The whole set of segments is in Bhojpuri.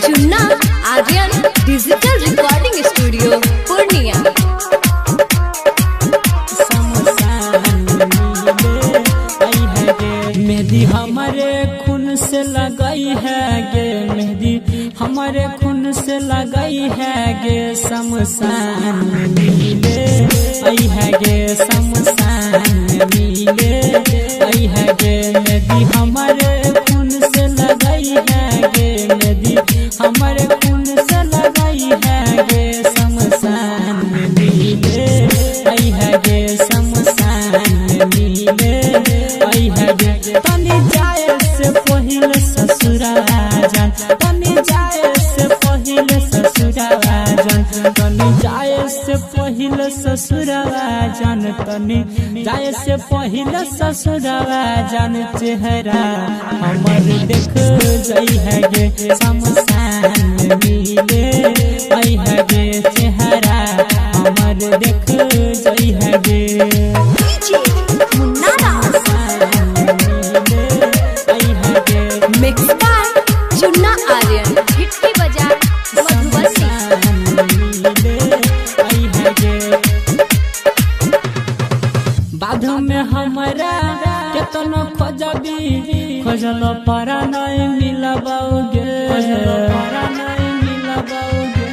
Chunna Aryan digital recording studio Purnia. मेहंदी हमारे खून से लगाई है गे, मेहंदी हमारे खून से लगाई है गे, शमशान में मिले आई है गे, शमशान में मिले आई है गे। मेहंदी हमारे खून से लगाई है गे, मेहंदी हमारे खून से लगाई है गे, शमशान में मिले आई है गे, शमशान में मिले आई है गे। तनी जाए से पहिले ससुरावा जान, तनी जाए से पहिले ससुरावा जान, तनी जाए से पहिले ससुरावा जान, तनी जाए से पहिले ससुरावा जान। चेहरा हमर देख जाई है गे, शमशान में मिले आई है गे, चेहरा हमर देख जाई है गे। मिक्स बाय चुन्ना आर्यन, हिट्टी बाजार मधुबनी। बाध में हमारा केतनो खोजबी, खोजल पारा नहीं मिलबाओगे, खोजल पारा नहीं मिलबाओगे।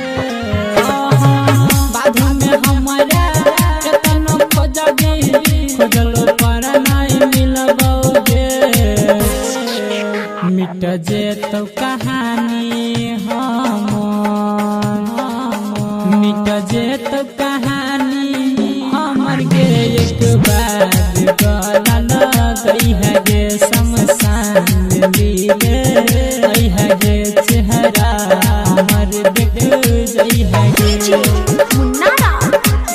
बाध में हमारा केतनो खोजबी, खोजल पारा नहीं मिलबाओगे। मिट जे तो कहानी हमर, मिट जे तो कहानी हमर गे, एक बार गला लगई है गे, शमशान में मिले आई है गे, चेहरा हमर देख जाई है गे,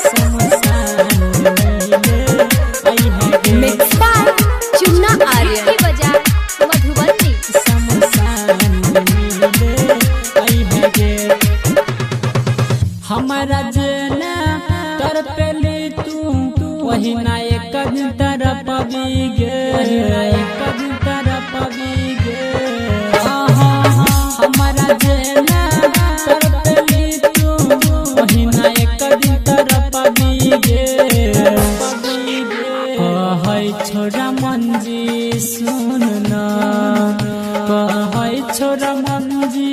शमशान में मिले आई है गे। मिक्स बाय चुन्ना आर्यन, हिट्टी बाजार मधुबनी। हमारा जेना तर पेली तू वही ना एक दिन तरह पबी गे, एक दिन तरह पबी गे। हमारा जेना तर पेली तू वही ना एक दिन तरह पबी गे। कहै छोरा मंजी सुन न, कहै छोरा मंजी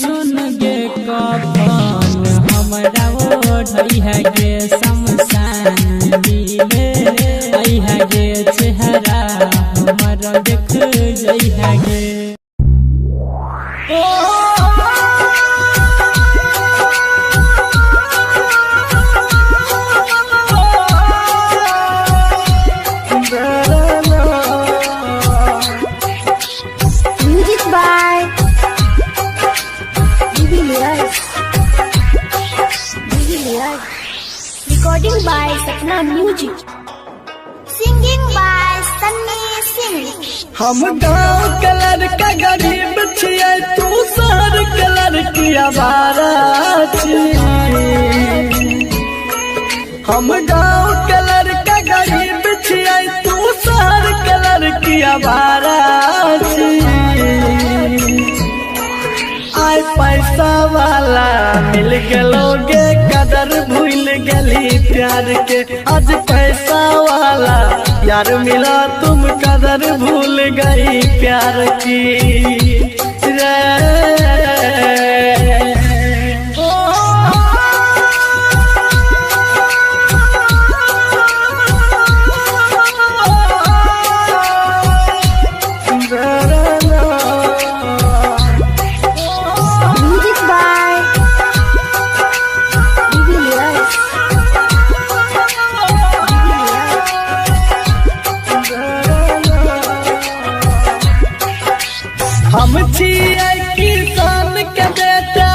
सुन गे, कफन हमरा ओढ़ई है गे, शमशान मिले आई है गे, चेहरा हमरा देख जाई है गे। Music by recording by Sapna music, singing by Sunny Singh. हम गाँव के लड़का गरीब छियै, तू शहर के लड़की आवारा छियै। हम गाँव के लड़का गरीब छियै, तू शहर के लड़की आवारा छियै। आय पैसा वाला मिल गेलोगे, कदर भूल गेली प्यार के। आज पैसा वाला यार मिला, तुम कदर भूल गई प्यार की म्यूजिक बाय हम छियै किसान के बेटा,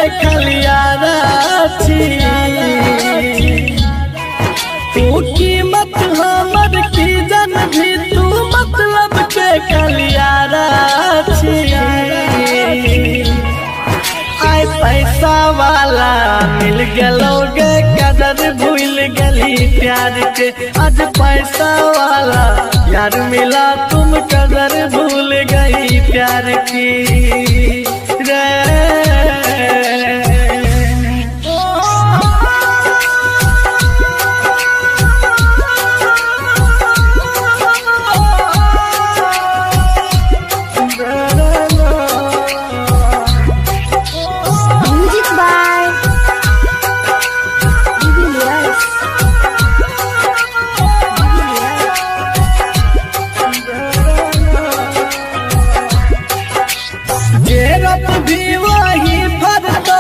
खलियारा छी तू कीमत हमर की जन भी तू मतलब के खलियारा छी आय पैसा वाला मिल गलोगे कदर भूल गली प्यार के आज पैसा वाला यार मिला तुम कदर भूल गई प्यार की रे म्यूजिक बाय जेरत भी वही फरतो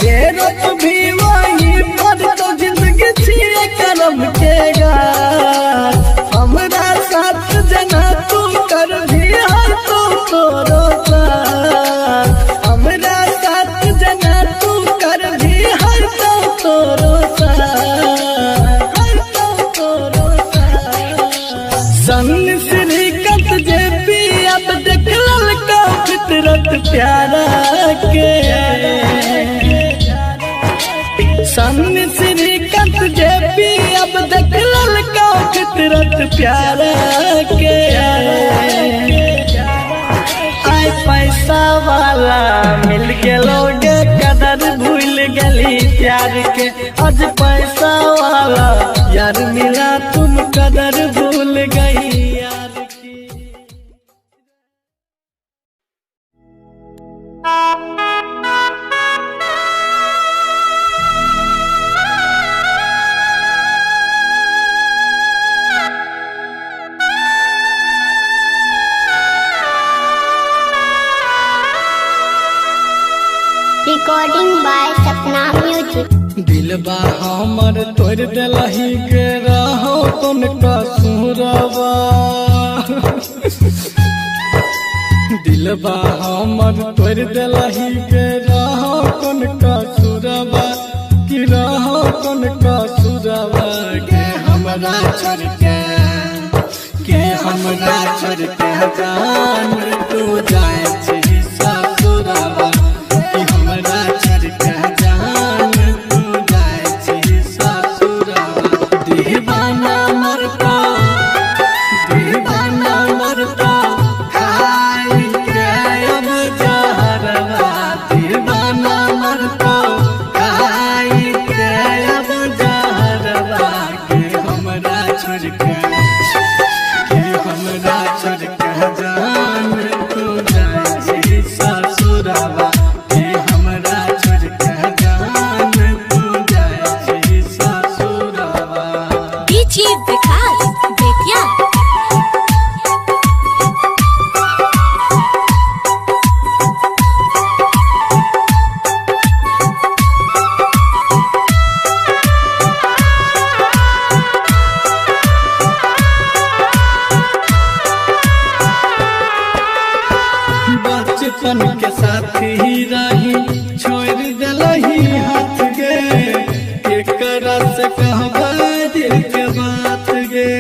जेरत भी वही फरतो जिंदगी छिए करम के गार हमरा साथ जना तू कर भी हर तू तोरो साथ हमरा साथ जना तू कर भी हर तो तोरो सन श्रीकंठ जे पी अब देख ललका फितरत प्यारा के सन श्रीकंठ जे पी अब देख ललका फितरत प्यारा के आय पैसा वाला मिल गलोगे कदर भूल गली प्यार के आज पैसा वाला यार मिला तुम कदर भूल गई यार की रिकॉर्डिंग बाय सपना म्यूजिक। दिलबा हमर तोड़ दिलही के रहो तुम कसूरवा दिलबा हमर तोड़ दिलही के रहो तुम कसूरवा कि रहो तुम कसूरवा के हमरा छोड़ के हमरा छोड़ के जान तू जाए छी ससुरवा कि हमरा छोड़ के जान तू जाए छी ससुरवा दीवाना मरता खाई के अब जहरवा दीवाना मरता खाई के अब जहरवा के हमरा छोड़ के हमरा छोड़ के जान तू जाए छी ससुरवा के हमरा छोड़ के जान तू जाए छी ससुरवा डीजे विकास बेतिया। बचपन के साथी रही छोड़ दिलही हाथ गे एकरा से कहबा दिल के बात गे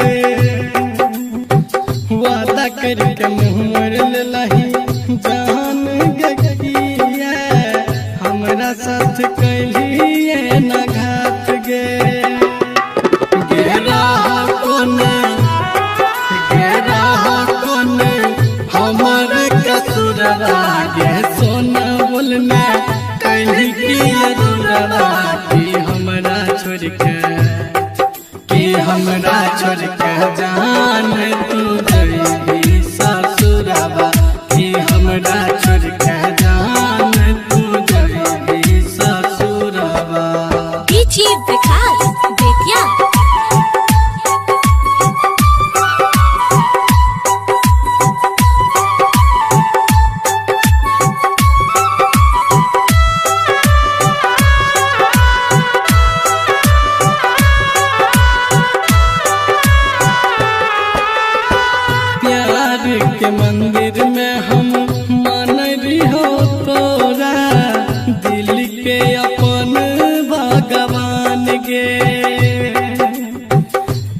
वादा करके मुँह मोड़ लेलही जान गगिया हमरा साथ कैलिए न घात गे गेरा कोने हमर कसूरवा गे सोना बोलना कहीं की अधूरवा कि हमरा छोड़ के जान तू जइबी ससुरवा कि हमरा छोड़ के जान तू जइबी ससुरवा डीजे विकास बेतिया।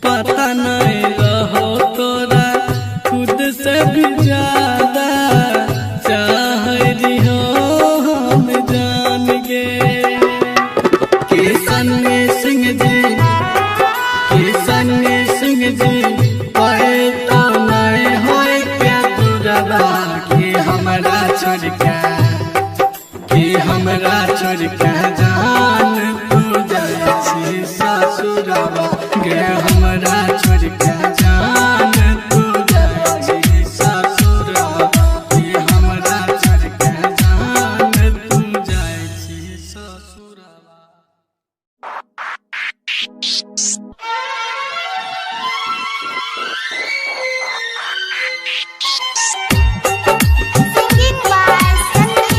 पता नहीं रहो तोरा खुद से भी ज्यादा चाह रही हो हम जान गे। किशन सिंह जी पाए तो नहीं होए क्या दूरबा कि हमरा छोड़ के जान तू जाए छी ससुरबा गे। हमरा छोड़ के जान तू जाए छी ससुरबा कि हमरा छोड़ के जान तू जाए छी ससुरबा। Singing by Sunny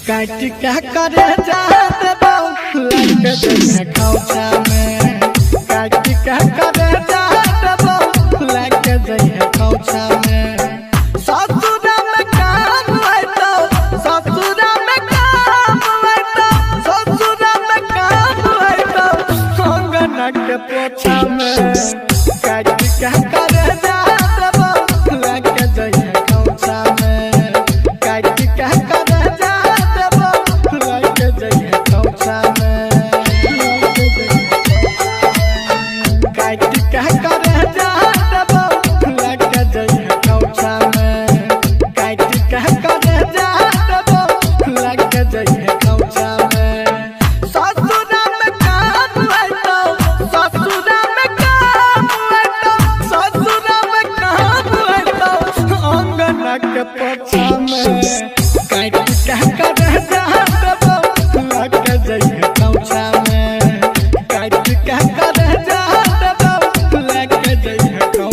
काट क्या करे जाते लग जइहे खौचा में। काट क्या करे जाते लग जइहे खौचा में। ससुर में काम है तो ससुर में काम है तो ससुर में काम है तो अंगना के पोछा में। काट क्या करे जाते लग जइहे खौचा में। काट क्या करे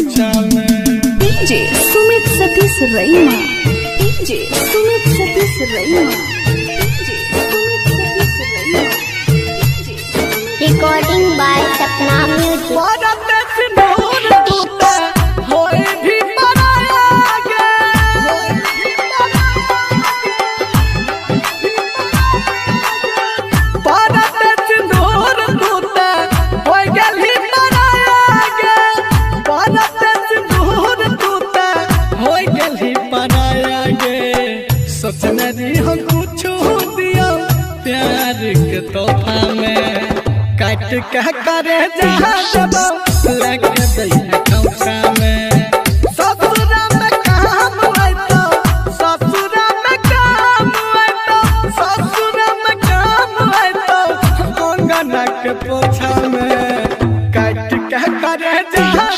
Rema, DJ Sumit Satish Rema, DJ Sumit Satish Rema, recording by Sapna Music. सोचने हम कुछ दिया प्यार के तोहफा में। काट क्या करे जहाँ लग जइहे खौचा में। ससुर में काम है तो ससुर में काम है तो ससुर में काम है तो अंगना के पोछा में। काट क्या करे जहाँ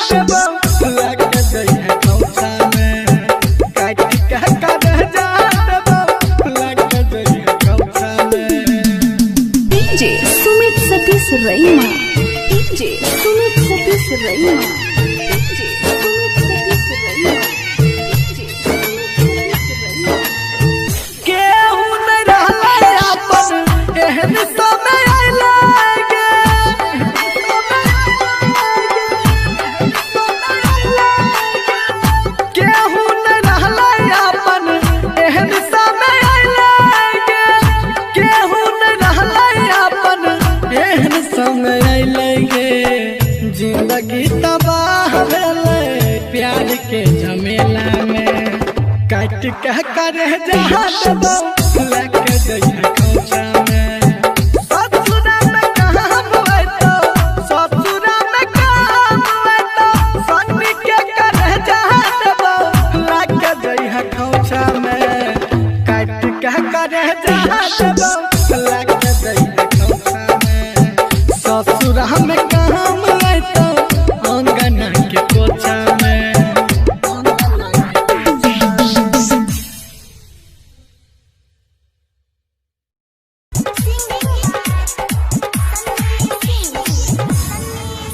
लग जइहे खौचा में। काट क्या करे DJ Sumit Satish Rema, DJ Sumit Satish Rema, DJ Sumit Satish Rema, DJ Sumit Satish Rema. केहू नहीं रहले अपन एहन समय आइलागे। केहू नहीं रहले अपन एहन समय आइलागे। केहू नहीं रहले अपन एहन समय आइलागे। जिंदगी तबाह भेले प्यार के झमेला में। काट क्या करे जहाँ लग जइहे खौचा में। ससुर में काम है तो ससुर में काम है तो सन्नी के करे जहाँ लग जइहे खौचा में। काट क्या करे जहाँ लग जइहे खौचा में। ससुर में काम है तो अंगना के पोछा में।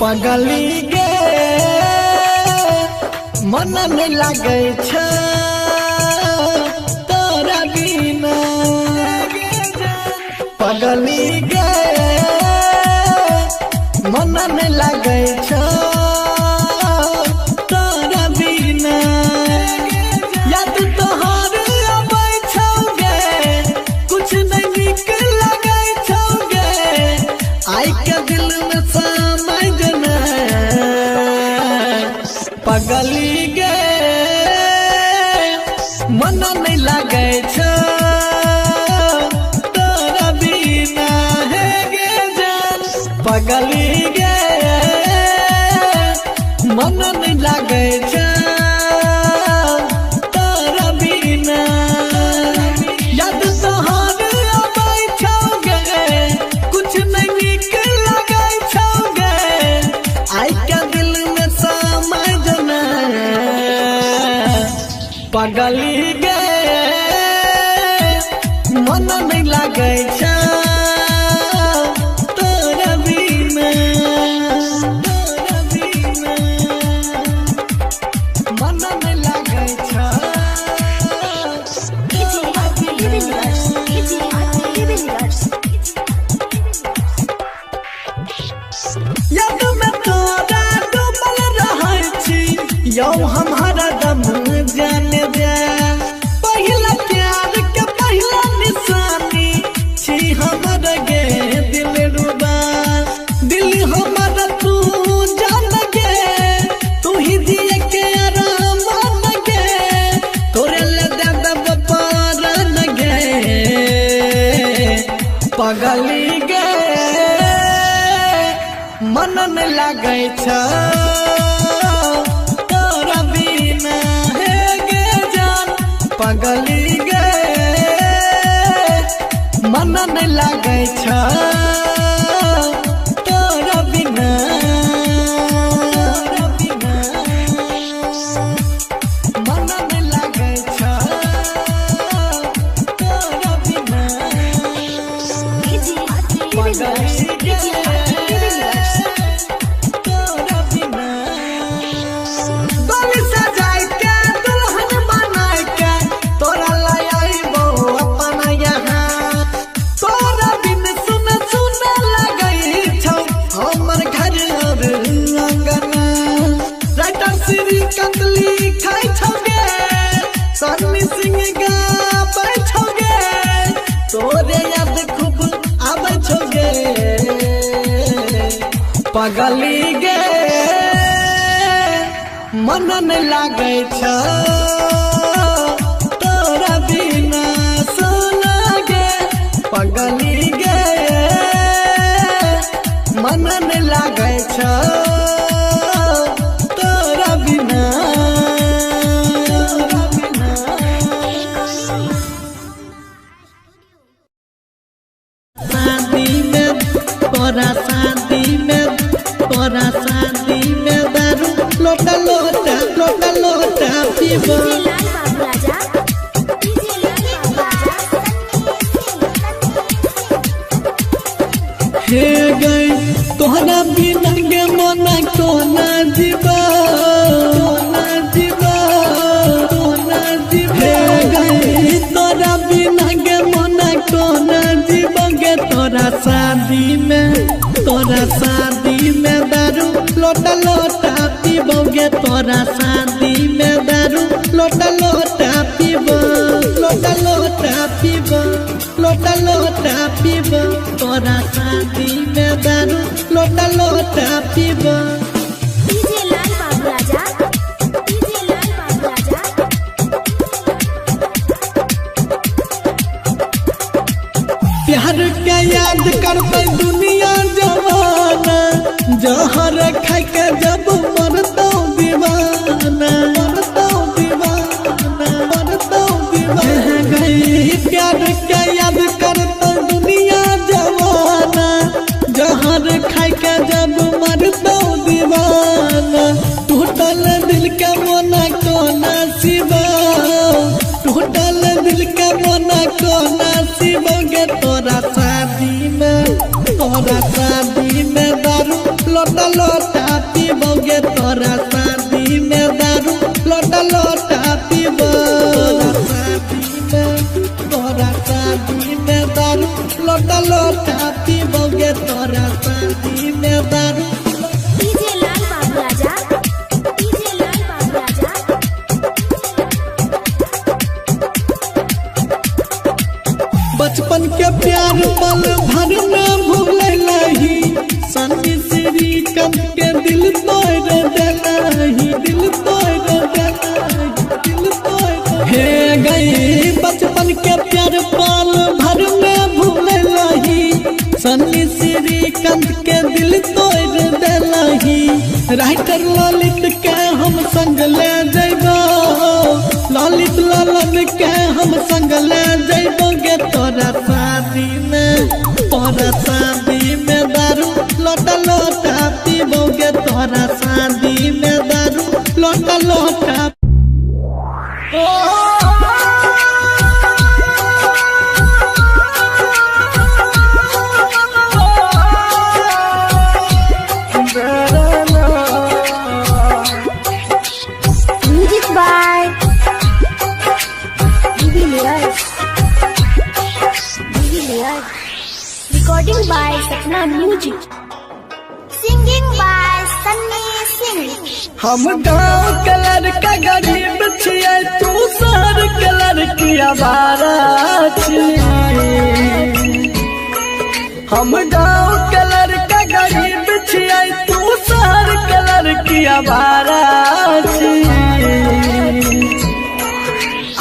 पगली गे मन नहीं लगे छ तोरा बिना पगली गे मन नहीं लगे छ तोरा बिना याद तोहर आबै छौगे कुछ नहीं निक लगे छौगे आई के दिल में समय जना पगली गे मन नहीं लगे छ तोरा बिना हे गे जान पगली गे मन नहीं लगे छ तोरा बिना याद तोहर आबै छौगे कुछ नहीं निक लगे छौगे आई के दिल में समय जना पगली गे मन नहीं लगे छ तोरा बिना मन नहीं लगे छ याद में तोरा डूबल रहै छी यौ हम हरदम जाने जा पहिला प्यार के पहिला निशानी छी हमर गे दिल रुबा दिल हमर तू जान गे तू ही दिए के आराम गे तोरे ले दे दब पारन गे पगली गे मन नहीं लगे छ तोरा बिना हे गे जान पगली गे मन नहीं लगे छ तोरा बिना मन नहीं लगे छ तोरा बिना पगली गे तोरा बिना डोली सजाई के दुल्हन बनाई के तोरा लाई आइबो अपन यहाँ तोरा बिन सुन सुन लगई छौ हमर घर और अंगना राइटर श्री कंदली खाई छौगे सन्नी सिंह गाबै छौगे तोरे याद खूब आबै छौगे पगली गे मन नहीं लगे छ तोरा बिना सोना गे पगली गे मन नहीं लगे छ तोरा बिना शादी में तोरा शादी में तोरा शादी में दारू लोटा लोटा लोटा लोटा पीबो हे गई तोहरा बिना गे मना कोना जीवा कोना जीवा कोना जीवा हे गई तोरा बिना गे मना कोना जीवा गे तोरा शादी में दारू लोटा लोटा पीबोगे तोरा शादी में दारू लोटा लोटा पीबो लोटा लोटा पीबो लोटा लोटा पीबो तोरा शादी में दारू लोटा लोटा पीबो प्यार के याद करते दुनिया जवाना जहर खाई के जब मरतो दीवाना गई प्यार के याद करते दुनिया जवाना जहर खाई के जब मरतो दीवाना भर में भूल लही सन्नी श्री कब के दिल तोड़ देलही दिल तोड़ देलही दिल तोड़ हे गई बचपन के प्यार पाल भर में भूल लही सन्नी श्री कब के दिल तोड़ देलही राइटर ललित के हम संग ले जइबो ललित लालन के हम संग ले जइबो गे तोरा शादी में दारू लोटा लोटा पीबो गे तोरा शादी में दारू लोटा लोटा Music by Divi Lyrics. Recording by Sapna Music. Singing by Sunny Singh. हम गाँव के लड़का गरीब छियै तू शहर के लड़की आवारा छियै हम गाँव के लड़का गरीब छियै तू शहर के लड़की आवारा छियै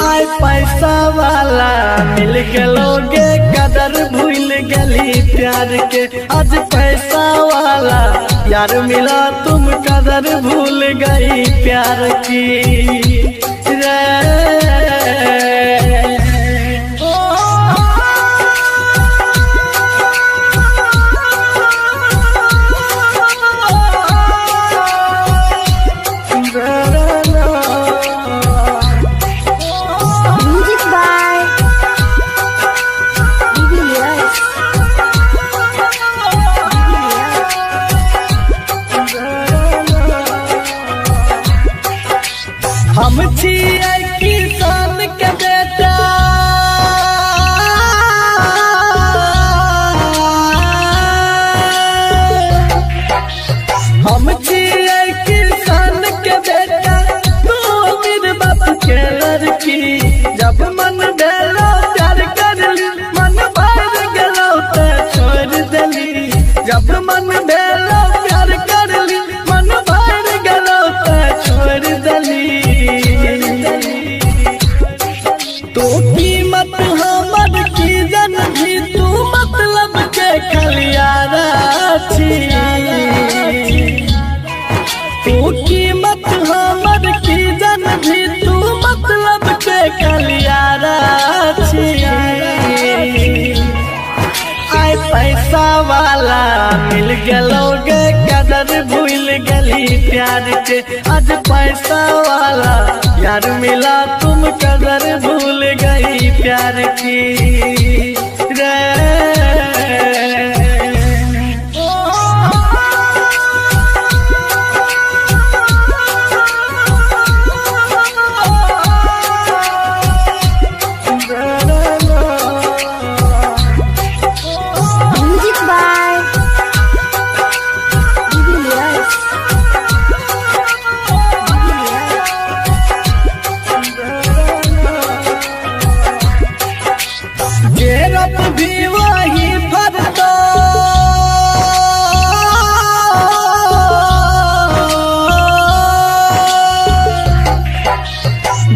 आय पैसा वाला मिल गेलोगे कदर भूल गली प्यार के आज पैसा वाला यार मिला तुम कदर भूल गई प्यार की Music by Divi Lyrics. हम छियै किसान के बेटा हम छियै किसान के बेटा तू मेरे बाप के लड़की जब मन भेलो प्यार करली मन भर गेलो ते छोड़ देली जब मन भेलो प्यार करली मन भर गेलो ते छोड़ देली तो कीमत हमर की जन भी तू मतलब के खलियारा छी तू कीमत हमर की जन भी तू मतलब के खलियारा छी आय पैसा वाला मिल गेलोगे कदर भूल गली प्यार के आज पैसा वाला यार मिला तुम कदर भूल गई प्यार की रे Music by Divi Lyrics. जेरप भी वही भरतो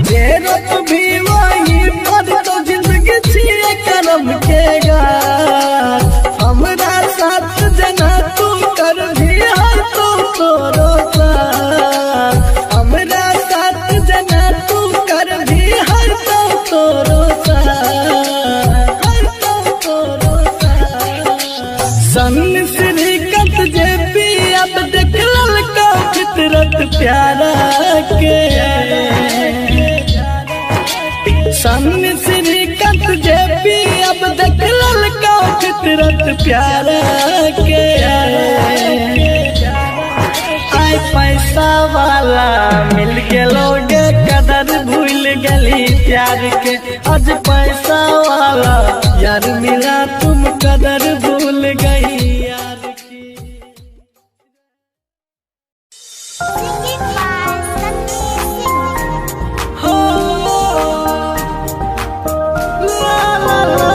जेरप भी वही भरतो जिंदगी छिए करम के गात हमरा साथ जना तू कर भी हर तू तोरो साथ हमरा साथ जना तू कर भी हर तू तोरो सन्न श्री कत जे पी अब देख ललका फितरत प्यारा के सन्न श्री कत जे पी अब देख ललका फितरत प्यारा के आय पैसा वाला मिल गेलोगे कदर भूल गली प्यार के आज पैसा वाला यार मिला तुम कदर भूल गई यार की Singing by Sunny Singh. हो ला ला ला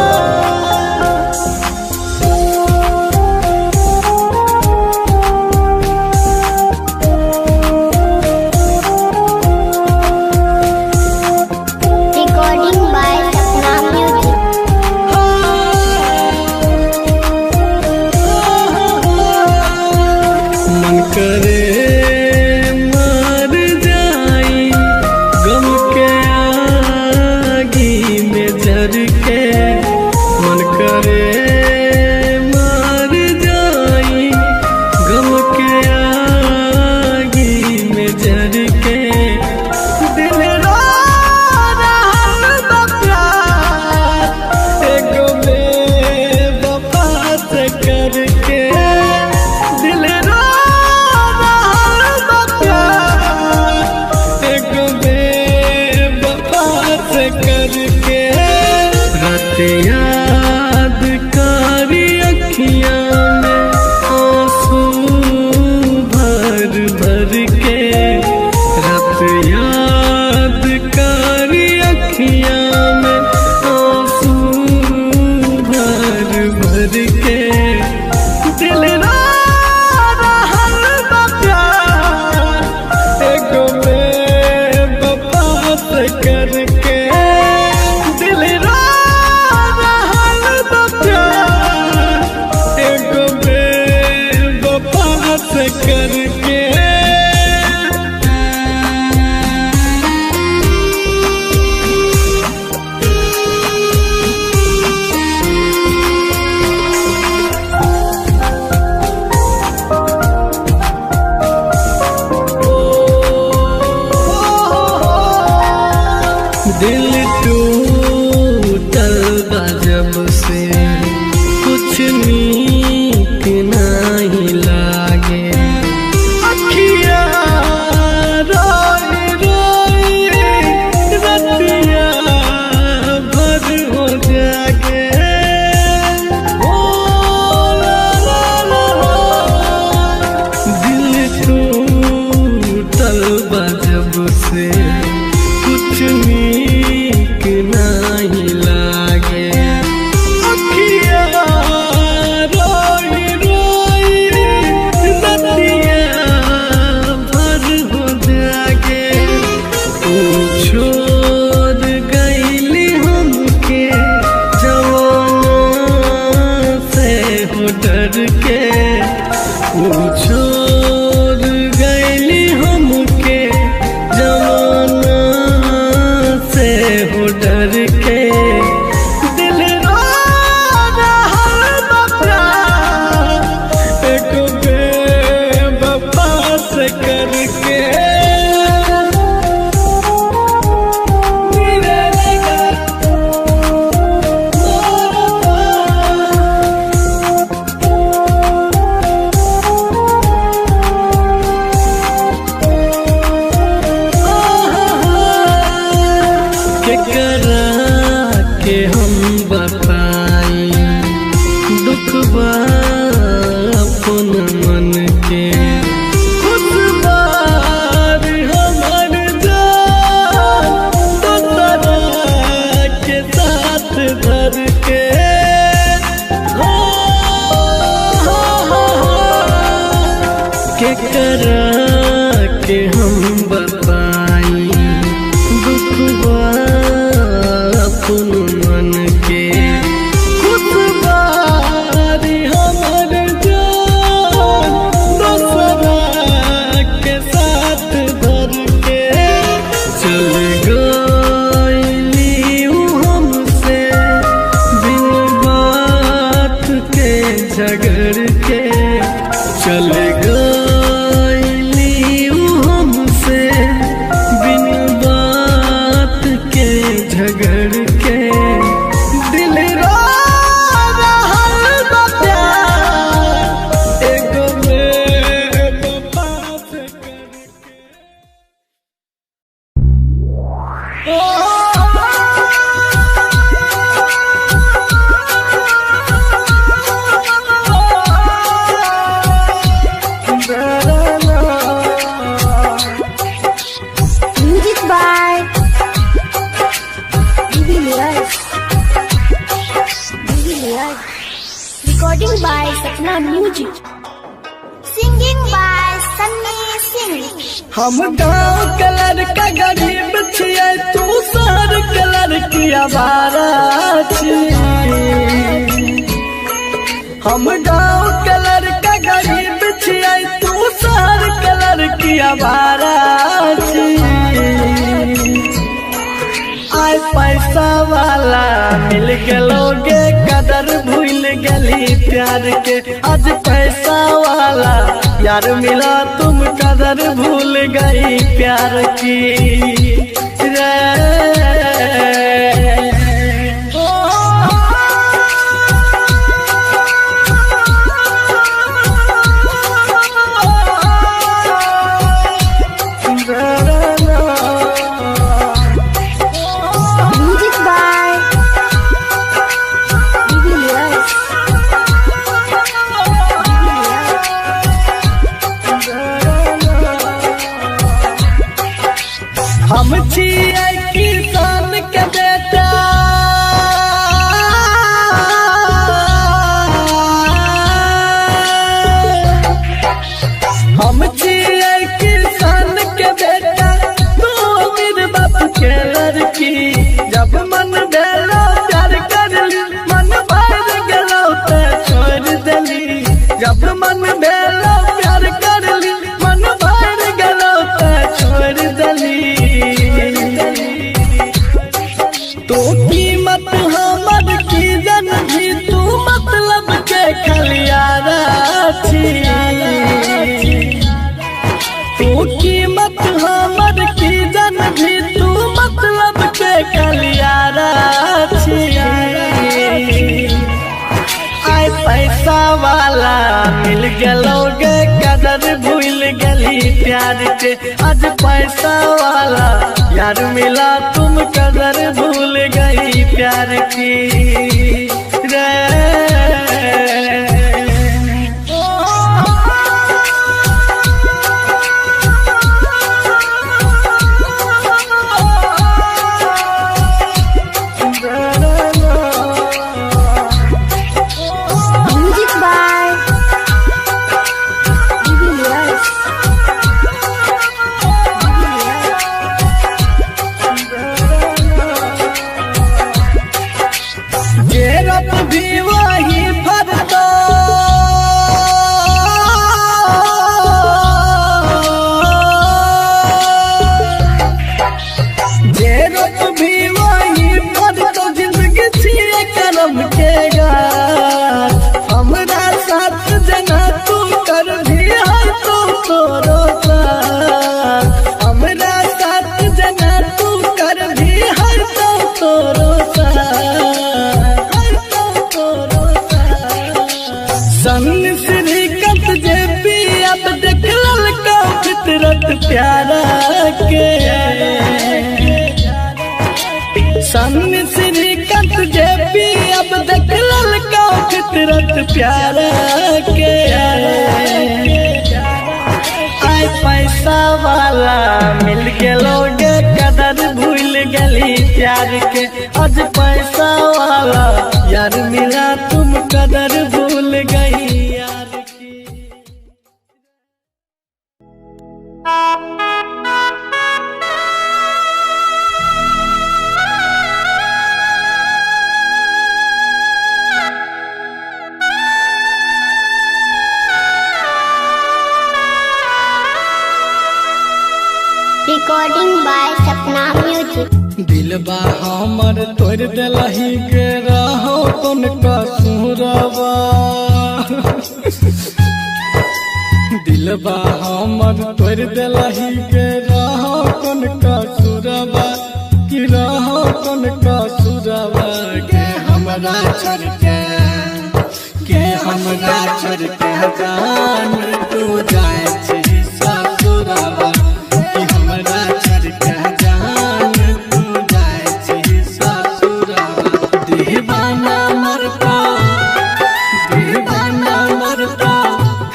music. Singing by Sunny Singh. हम गाँव कलर का गरीब छियै, तू शहर कलर की आवारा छियै। हम गाँव कलर का गरीब छियै, तू शहर कलर की आवारा छियै। आय पैसा वाला मिल गलोगे, कदर भूल गली प्यार के। आज पैसा वाला यार मिला, तुम कदर भूल गई प्यार की रे। Music by Julius. हम छियै किसान के बेटा, हम छियै किसान के बेटा, तू अमीर बाप के लड़की। जब मन भेलो प्यार करली, मन भर गेलो ते छोड़ देली। जब मन भेलो प्यार करली, मन भर गेलो ते छोड़ देली। तू कीमत हमर की जन भी, तू मतलब के खलियारा छियै। तू कीमत हमर की जन भी, तू मतलब के खलियारा छियै। आय पैसा वाला मिल गलोगे, कदर भूल गली प्यार के। आज पैसा वाला यार मिला, तुम कदर भूल गई प्यार की रे। Music by Julius. जेरप भी वही फरतो, जेरप भी वही फरतो। जिंदगी छियै करम के गाछ, हमरा साथ जना तू कर भी है तो तोरो साथ। हमरा साथ जना तू कर भी है तो तोरो साथ। सन श्रीकत जे भी अब देख ललका फितरत प्यारा के। सन श्रीकत जे भी अब देख ललका फितरत प्यारा के। आय पैसा वाला मिल गलोगे, कदर भूल गली प्यार के। आज पैसा वाला यार मिला, तुम कदर भूल गई यार की। Recording by Sapna Music. दिलबा हमर तोड़ देलही के, रहो कोन कसूरबा। दिलबा हमर तोड़ देलही के, रहो कोन कसूरबा। कि रहो कोन कसूरबा के हमरा छोड़ के, के हमरा छोड़ के जान तू जाए छी ससुरबा। कि हमरा छोड़ के जान तू जाए छी ससुरबा। दीवाना मरता, दीवाना मरता,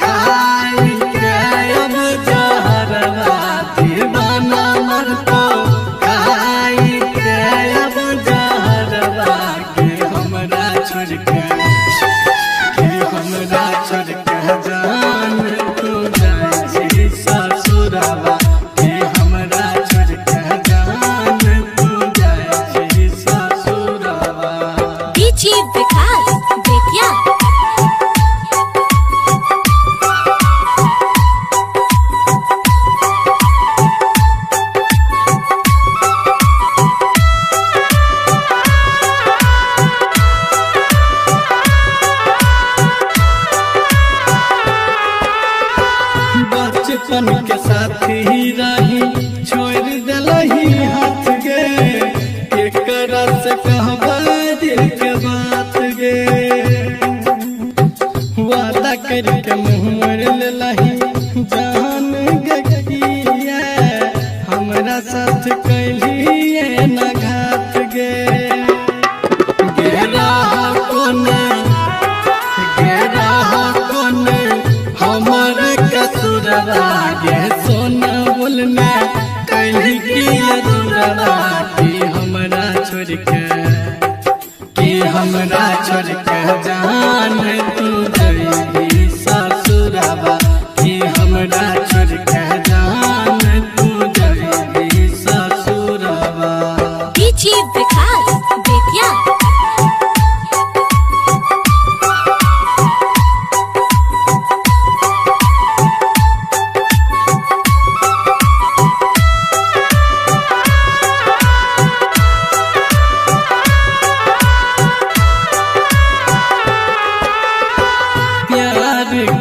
खाई के अब जहरवा। दीवाना मरता, खाई के अब जहरवा। के हमरा छोड़ के, के हमरा छोड़ साथी रही छोड़ दिलही हाथ गे एकरा से कहबा दिल के बात गे वादा करके मुँह मोड़ लेलही जान गगिया हमरा साथ कैलिए न घात गे गेरा कोने हमर कसुरवा गे सोना बोलना कहीं की अधूरवा कि हमरा छोड़ के जान तू जइबी ससुरवा कि हमरा छोड़ के जान तू जइबी ससुरवा। डीजे विकास बेतिया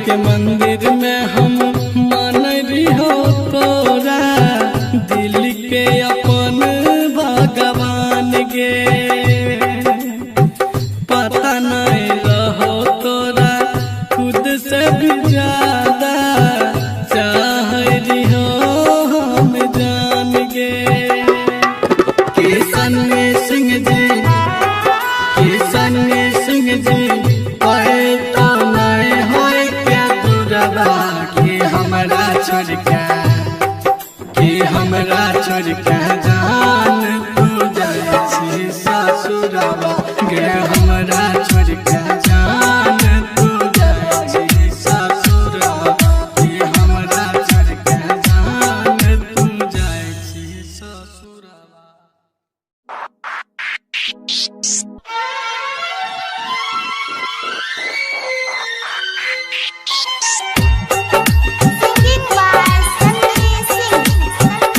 के मंदिर में हम मान रही हो तोरा दिल के अपन भगवान गे पता नहीं रहो तोरा खुद से भी ज्यादा चाह रही हो हम जान गे किशन सिंह जी आए तो नहीं होए क्या दूरवा कि हमरा छोड़ के जान तू जाइबी ससुरवा गे हमरा छोड़ के जान तू जाइबी ससुरवा कि हमरा छोड़ के जान तू जाइबी ससुरवा। Singing by Sandeep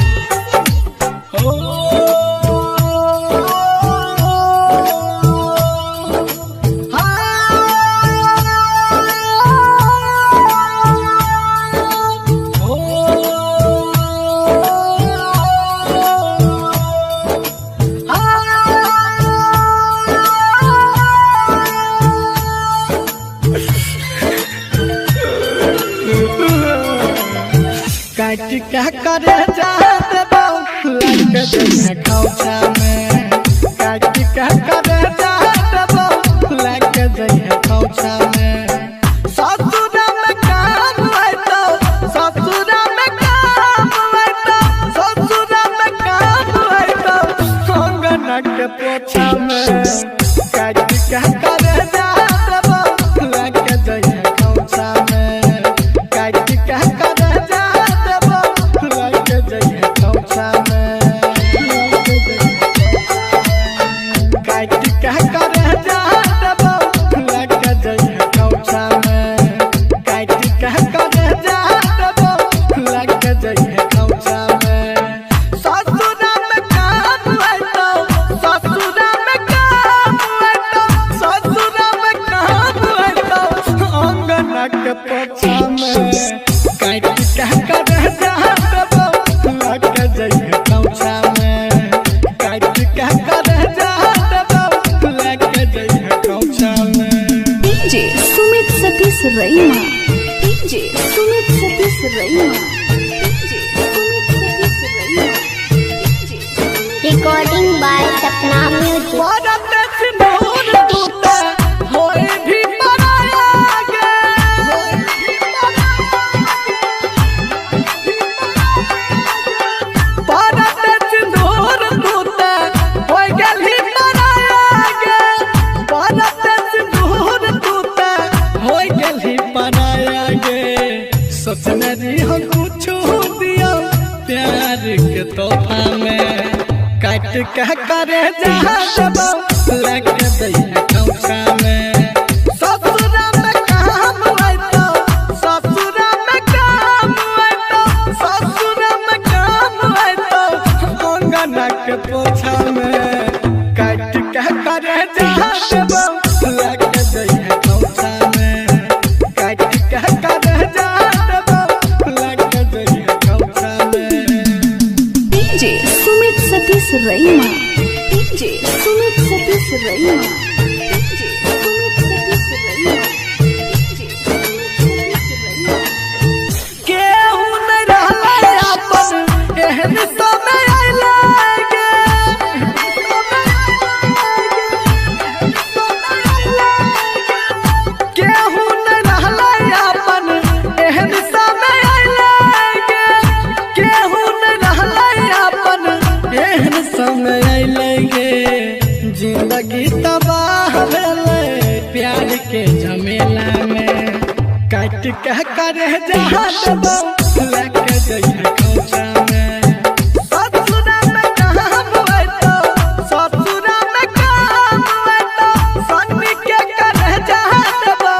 काट क्या करे जाते लग जइहे खौचा में काट क्या करे जाते लग जइहे खौचा में ससुर में काम है तो ससुर में काम है तो ससुर में काम है तो अंगना के पोछा में काट क्या करे जाते लग जइहे खौचा में काट क्या करे रईमा डीजे सुमित सतीश रईमा डीजे सुमित सतीश रईमा Recording by Sapna Music. सपनरी हम कुछ दिया प्यार के तोहफा में काट के करे जहाँ लग दैया खौचा में ससुर में काम है तो ससुर में काम है तो ससुर में काम है तो अंगना के पोछा में काट के करे जहाँ लग दैया खौचा में काट के करे रईमा डीजे सुमित सतीश रईमा डीजे सुमित सतीश रईमा डीजे सुमित सतीश रईमा केहू न रहले अपन एहन समय आइलागे केहू न रहले अपन एहन समय आइलागे केहू न रहले अपन एहन समय आइलागे जिंदगी तबाह भेलै प्यार के झमेला में काट कह करे जहाँ दबो लेके जइहे कौचा में ससुरा में कहाँ बुआई तो ससुरा में कहाँ बुआई तो सन्नी के करे जहाँ दबो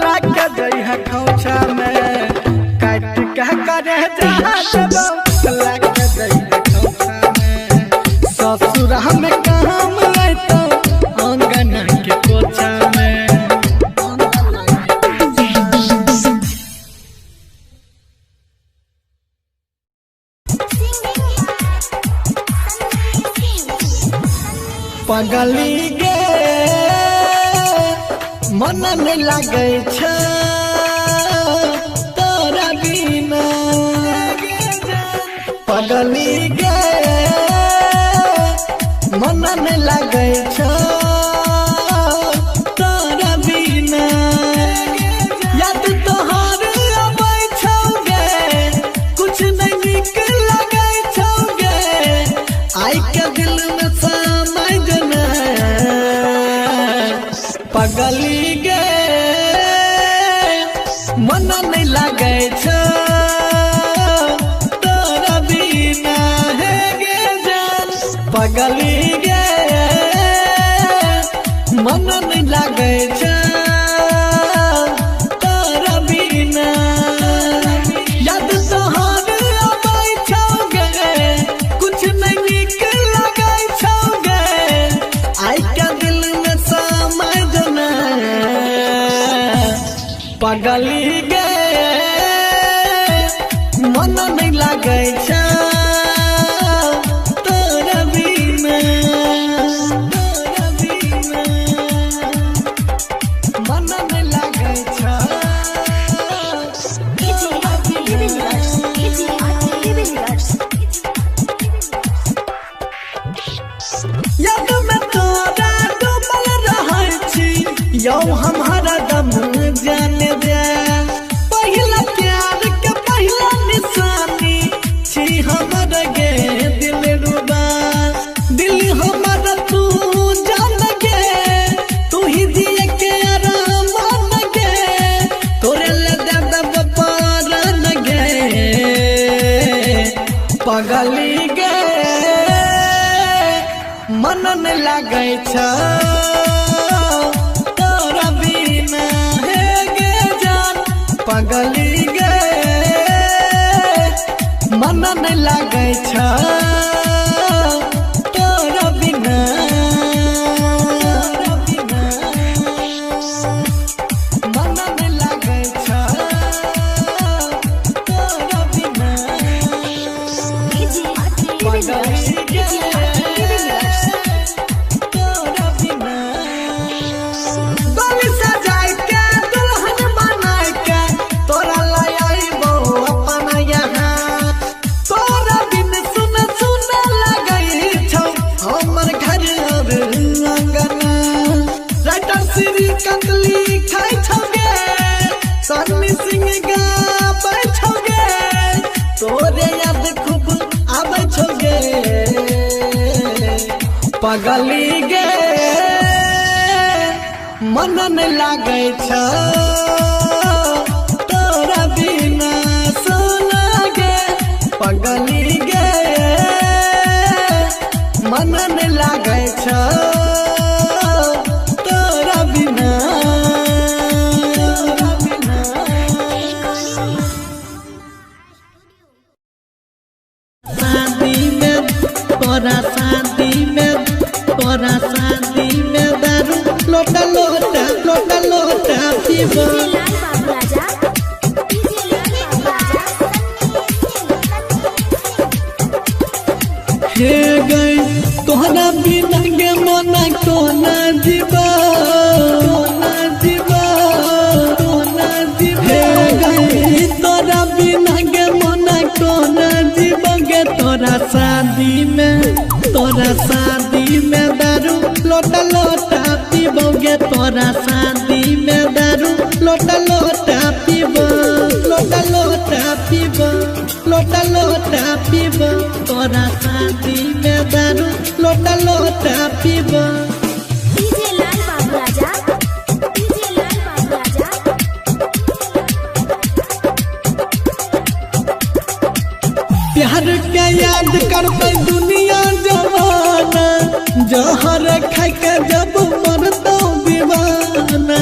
लेके जइहे कौचा में काट कह करे जहाँ दबो लेके जइहे कौचा में ससुरा में कहाँ बुआई तो अंगना के कोचा में पगली गे मन में लगे छ तोरा बिना पगली गे मन में लगे छ तोरा बिना याद तोहार अबै छौगे कुछ नहीं निक लगे छौगे आई के दिल में समय जना पगली गे मन नहीं लगे छ तोरा बिना हे गे जान पगली गे मन नहीं लगे छ तोरा बिना याद तोहार अबै छौगे कुछ नहीं निक लगे छौगे आई के दिल में समय जना पगली गे मन नहीं लगे छ तोरा बिना मन नहीं लगे छ याद में तोरा डूबल रहै छी यौ हम हरदम जाने दे पहिला प्यार के पहिला निशानी छी हमर गे दिल रुबा दिल हमर तू जान गे तू ही दिए के आराम गे तोरे ले दे दब पारन गे पगली गे मन नहीं लगे छ तोरा बिना हे गे जान पगली गे मन नहीं लगे छ तोरा बिना मन नहीं लगे छ तोरा बिना पगली गे तोरा बिना गली सजाय के दुल्हन बनाय के तोरा लाई आइबो अपन यहाँ तोरा बिन सुन सुन लगै छौ हमर घर और अंगना राइटर श्री कंदली खाय छौगे सन्नी सिंह गाबै छौगे तोरे याद खूब आबै छौगे पगली गे मन नहीं लगे छ तोरा बिना सोना गे पगली गे मन नहीं लगे छ तोरा बिना शादी में तोरा शादी में तोरा शादी में दारू लोटा लोटा लोटा लोटा पीबो हे गई तोहरा बिना गे मना कोना जीवा कोना जीवा कोना जीवा हे गई तोरा बिना गे मना कोना जीवा गे तोरा शादी में दारू लोटा लोटा पीबोगे तोरा शादी में दारू लोटा लोटा पीबो लोटा लोटा पीबो लोटा लोटा पीबो तोरा शादी में दारू लोटा लोटा पीबो डीजे लाल बाबू राजा डीजे लाल बाबू राजा प्यार के याद करते दुनिया जवाना जहर खाई के जब मरतो दीवाना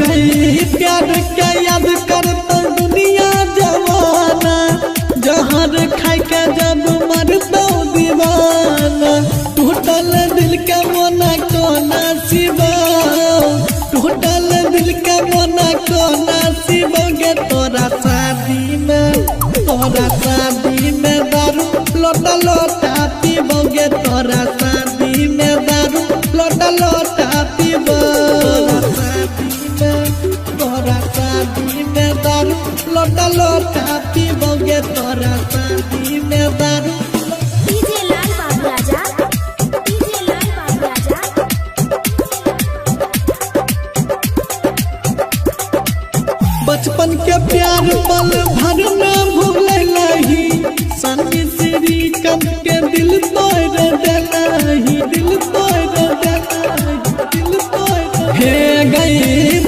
गई प्यार के याद करते दुनिया जवाना जहर खाई के जब मरतो दीवाना टूटल दिल के मोना कोना सिवा टूटल दिल के मोना कोना सिवोगे तोरा शादी में दारू लोटा लोटा पीबोगे तोरा शादी में दारू लोटा लोटा पीबो तोरा शादी में दारू लोटा लोटा पीबोगे तोरा शादी में दारू डीजे लाल बाबू राजा डीजे लाल बाबू राजा बचपन के प्यार पल भर न भूले लही सनी श्री कब के दिल तोड़ देलही दिल तोड़ हे गई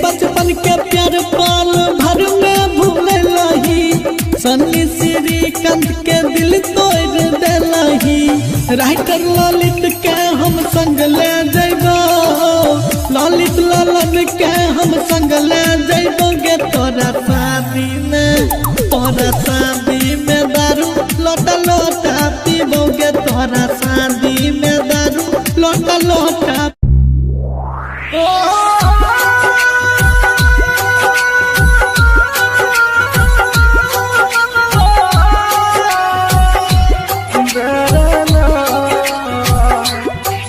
बचपन के प्यार पल भर न भूले लही सनी श्री कब के दिल तोड़ देलही राइटर ललित के हम संग ले जइबो ललित ललन के हम संग ले जइबोगे तोरा शादी में दारू लोटा लोटा पीबोगे तोरा शादी में दारू लोटा लोटा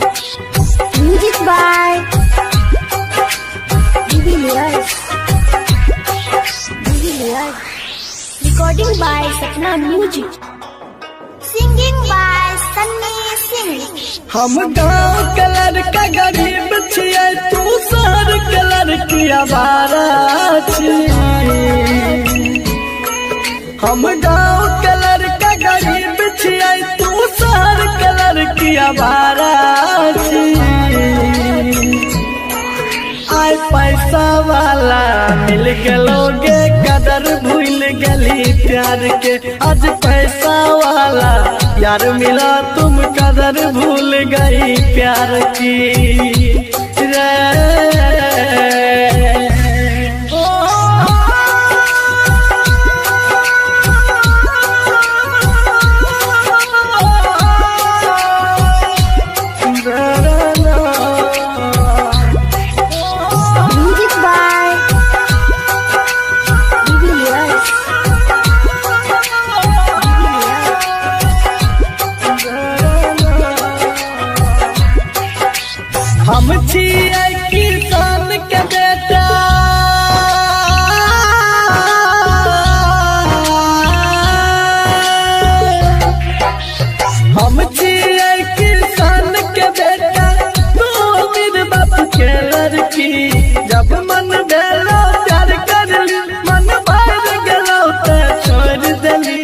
music by de Villiers recording by Sapna music singing by Sunny Singh हम गाँव के लड़का गरीब छियै तू शहर के लड़की आवारा छियै हम गाँव के लड़का गरीब छियै तू शहर के लड़की आवारा छियै आय पैसा वाला मिल गेलोगे कदर भूल गली प्यार के आज पैसा वाला यार मिला तुम कदर भूल गई प्यार की रे म्यूजिक बाय डिविलियर्स हम छियै किसान के बेटा हम छियै किसान के बेटा तू मेरे बाप के लड़की जब मन भेलो प्यार करली मन भर गेलो ते छोड़ देली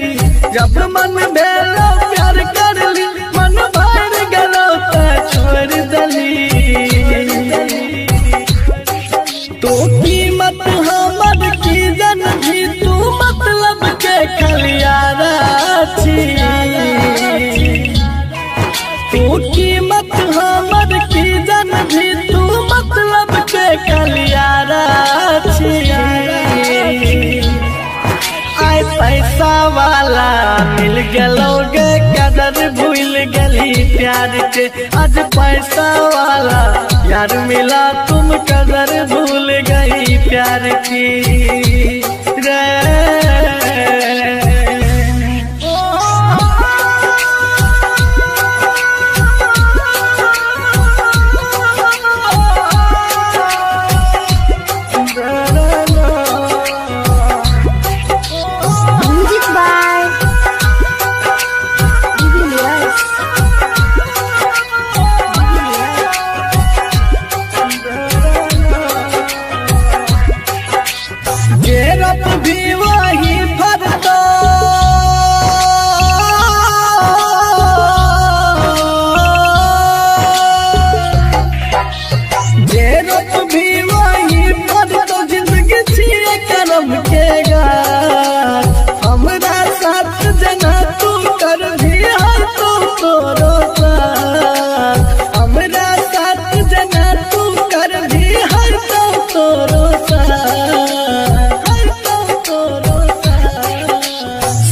जब मन भेलो प्यार करली मन भर गेलो ते छोड़ देली तो कीमत हमर की जन भी तू मतलब के खलियारा छियै तू कीमत हमर की जन भी तू मतलब के खलियारा छियै आय पैसा वाला मिल गेलोगे कदर भूल गली प्यार के आज पैसा वाला यार मिला तुम कदर भूल गई प्यार की रे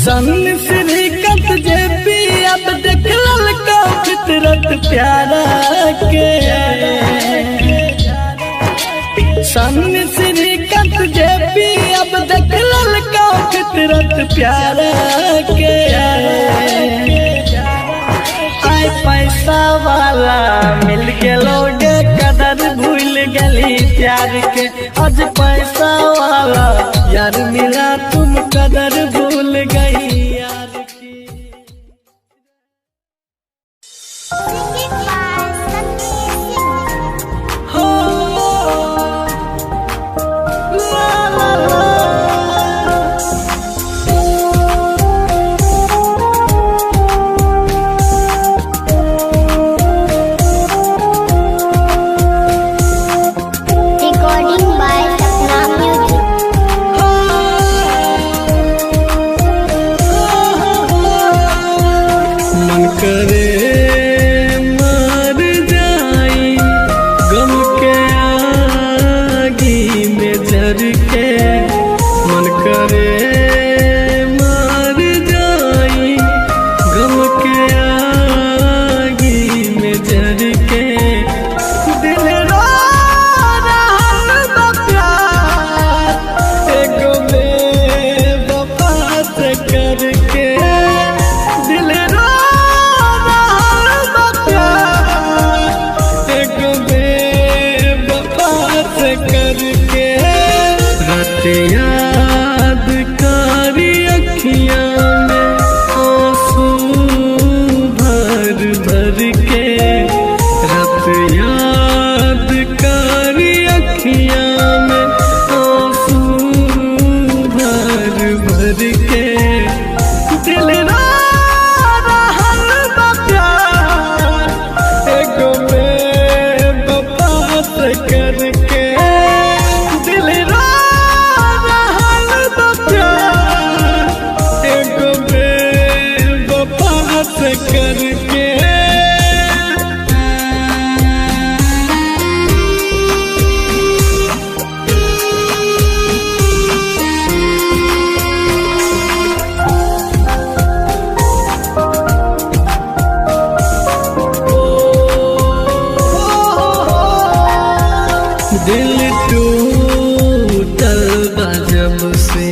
सन श्रीकत जे पी अब देख ललका फितरत प्यारा के सन श्रीकत जे पी अब देख ललका फितरत प्यारा के आय पैसा वाला मिल गेलोगे कदर भूल गली प्यार के आज पैसा वाला यार मिला तुम कदर भूल गई यार की। हो ला ला ला Recording by Sapna Music. मन करे मर जाई गम के आगी में जर के मन करे मर जाई गम के आगी में जर के दिल रो रहल बा प्यार एगो बेवफा से करके दिल रो रहल बा प्यार एगो बेवफा से करके रात याद कारी अखियां में आंसू भर भर के रात याद कारी अखियां में आंसू भर भर के दिल रो रहल बा प्यार एगो बेवफा से करके दिल रो रहल बा प्यार एगो बेवफा से करके। दिल टूटल बा जब से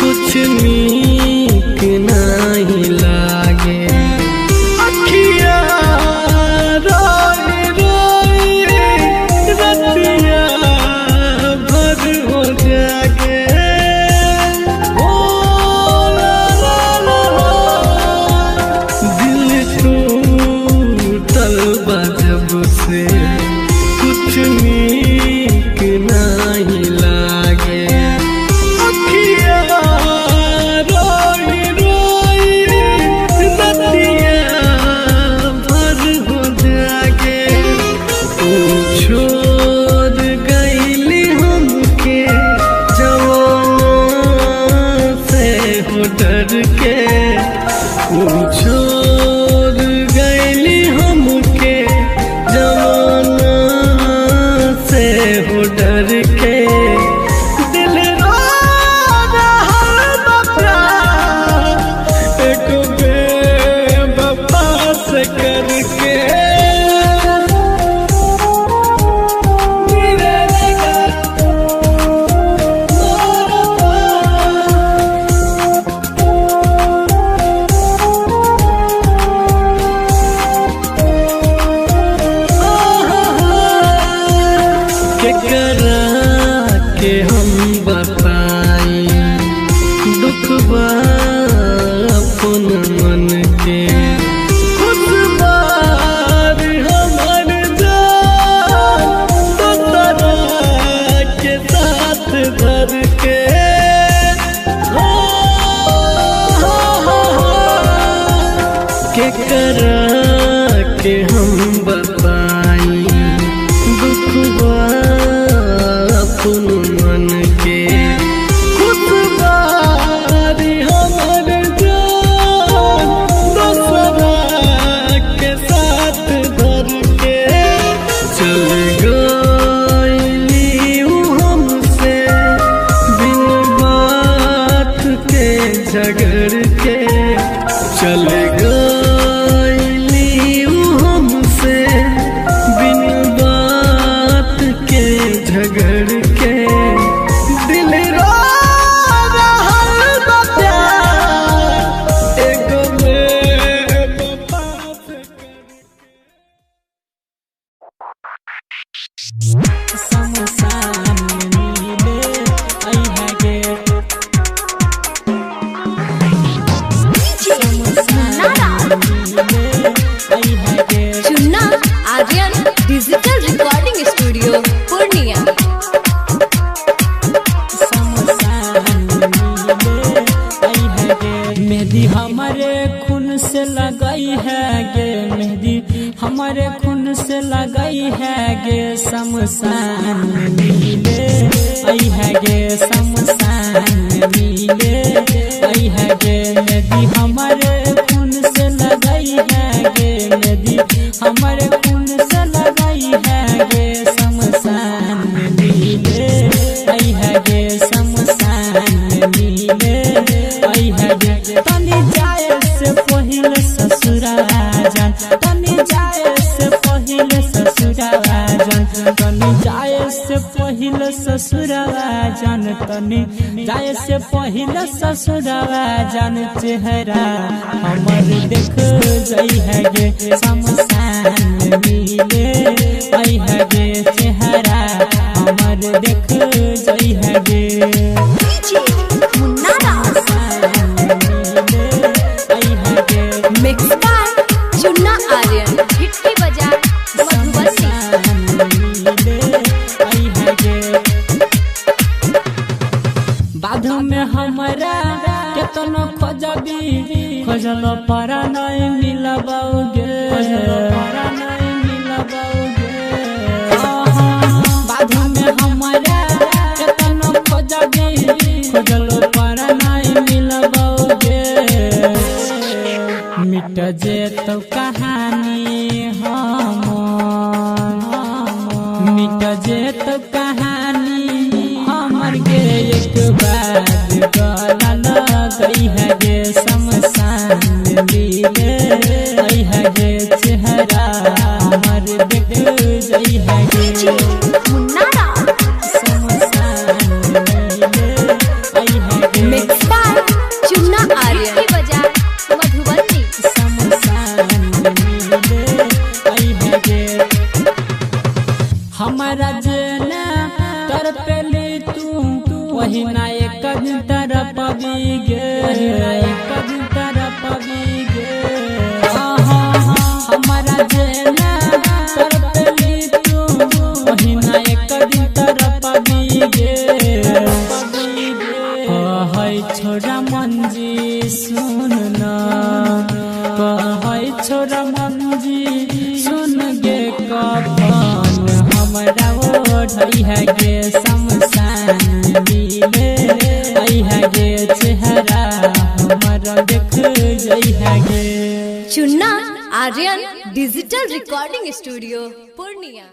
कुछ नीक नहीं लागे अखियां रोई रोई रतिया भर हो जागे ओ ला ला ला ला। दिल टूटल बा जब से कुछ नीक नहीं लागे अखियां रोई रोई रतिया भर हो जागे छोड़ गईली हमके जवाना से हो डर के छोड़ गईली हमके जवाना से हो डर के दिल रो रहल बा प्यार एगो बेवफा से करके मेरे लगा केकरा के हम बताई दुख बा अपन मन के खुद बार हमर जान तोरा के साथ धर के हो केकरा के हम बताई दुख बा अपन मन के खुद बारी हमर जान दोसरा के साथ धर के चल गईली हमसे बिन बात के झगड़ के चल गई हमसे बिन बात के झगड़ के दिल रो रहल बा प्यार एगो बेवफा से शमशान में मिले आई है गे Chunna Aryan digital recording studio Purnia. मेहंदी हमारे खून से लगाई है गे मेहंदी हमारे खून से लगाई है गे शमशान में मिले आई है गे शमशान में मिले आई है गे मेहंदी हमारे खून से लगाई है गे मेहंदी हमारे खून से लगाई है गे शमशान में मिले आई है गे शमशान में मिले आई है गे तनी जाए से पहिले ससुरावा जान तनी जाए से पहिले ससुरावा जान तनी जाए से पहिले ससुरावा जान तनी जाए से पहिले ससुरावा जान चेहरा हमर देख जई है गे शमशान में मिले आई है गे चेहरा हमर देख जई है गे मिक्स बाय चुन्ना आर्यन हिट्टी बाजार बाध में हमारा केतनो खोजबी खोजल पारा नहीं मिलबाओगे पारा नहीं मिलबाओगे बाध में हमारा केतनो खोजबी खोजल पारा नहीं मिलबाओगे मिट जेत कहानी मिट जेत कहानी हमर गे एक बार गला लगई है गे शमशान में मिले आई है गे चेहरा हमर देख जई है गे शमशान में मिले आई है गे मिक्स बाय चुन्ना आर्यन हिट्टी बाजार मधुबनी। शमशान में मिले आई है गे हमारा जेना तर पेली तू वही ना एक दिन तरह पबी गे एक दिन तरह पबी गे हमारा जेना तर पेली तू वही ना एक दिन तरह पबी गे है छोरा मंजी सुन ना है छोरा मंजी सुन गे कफन हमरा ओढ़ई है गे शमशान में मिले आई है गे चेहरा हमारा देख जई है गे Chunna Aryan digital recording studio Purnia.